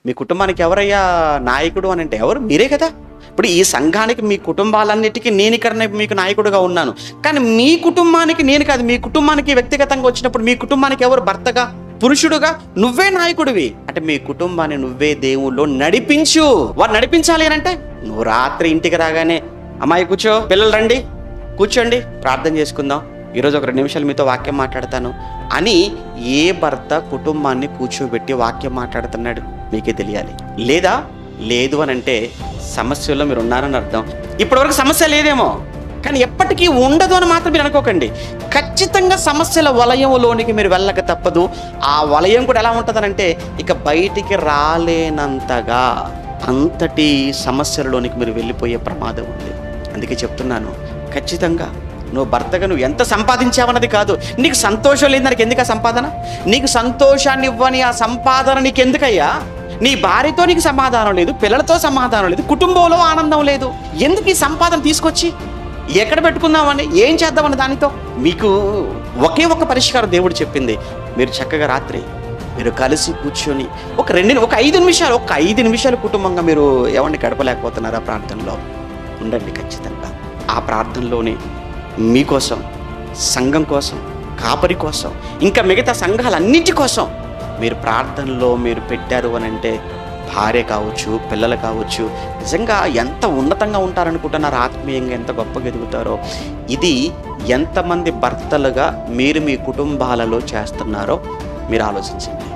మీ కుటుంబానికి ఎవరయ్యా నాయకుడు అని అంటే ఎవరు? మీరే కదా. ఇప్పుడు ఈ సంఘానికి, మీ కుటుంబాలన్నిటికీ నేను ఇక్కడ మీకు నాయకుడుగా ఉన్నాను. కానీ మీ కుటుంబానికి నేను కాదు, మీ కుటుంబానికి వ్యక్తిగతంగా వచ్చినప్పుడు మీ కుటుంబానికి ఎవరు? భర్తగా, పురుషుడుగా నువ్వే నాయకుడివి. అంటే మీ కుటుంబాన్ని నువ్వే దేవుళ్ళు నడిపించు. వారు నడిపించాలి అని అంటే నువ్వు రాత్రి ఇంటికి రాగానే అమ్మాయి కూర్చో, పిల్లలు రండి, కూర్చోండి, ప్రార్థన చేసుకుందాం, ఈరోజు ఒక 2 నిమిషాలు మీతో వాక్యం మాట్లాడతాను అని ఏ భర్త కుటుంబాన్ని కూర్చోబెట్టి వాక్యం మాట్లాడుతున్నాడు మీకే తెలియాలి. లేదా లేదు అని అంటే సమస్యల్లో మీరు ఉన్నారని అర్థం. ఇప్పటివరకు సమస్య లేదేమో, కానీ ఎప్పటికీ ఉండదు అని మాత్రం మీరు అనుకోకండి. ఖచ్చితంగా సమస్యల వలయంలోనికి మీరు వెళ్ళక తప్పదు. ఆ వలయం కూడా ఎలా ఉంటుందనంటే ఇక బయటికి రాలేనంతగా అంతటి సమస్యలలోనికి మీరు వెళ్ళిపోయే ప్రమాదం ఉంది. అందుకే చెప్తున్నాను, ఖచ్చితంగా నువ్వు భర్తగా నువ్వు ఎంత సంపాదించావన్నది కాదు, నీకు సంతోషం లేదు దానికి ఎందుకు ఆ సంపాదన? నీకు సంతోషాన్ని ఇవ్వని ఆ సంపాదన నీకు ఎందుకయ్యా? నీ భార్యతో నీకు సమాధానం లేదు, పిల్లలతో సమాధానం లేదు, కుటుంబంలో ఆనందం లేదు, ఎందుకు ఈ సంపాదన తీసుకొచ్చి ఎక్కడ పెట్టుకుందామని, ఏం చేద్దామని దానితో? మీకు ఒకే ఒక పరిష్కారం దేవుడు చెప్పింది. మీరు చక్కగా రాత్రి మీరు కలిసి కూర్చొని ఒక 5 నిమిషాలు కుటుంబంగా మీరు ఎవరిని గడపలేకపోతున్నారా? ప్రార్థనలో ఉండండి. ఖచ్చితంగా ఆ ప్రార్థనలోనే మీకోసం, సంఘం కోసం, కాపరి కోసం, ఇంకా మిగతా సంఘాలన్నింటి కోసం మీరు ప్రార్థనలో మీరు పెట్టారు అని అంటే భార్య కావచ్చు, పిల్లలు కావచ్చు, నిజంగా ఎంత ఉన్నతంగా ఉంటారనుకుంటున్నారు, ఆత్మీయంగా ఎంత గొప్పగా ఎదుగుతారో. ఇది ఎంతమంది భర్తలుగా మీరు మీ కుటుంబాలలో చేస్తున్నారో మీరు ఆలోచించండి.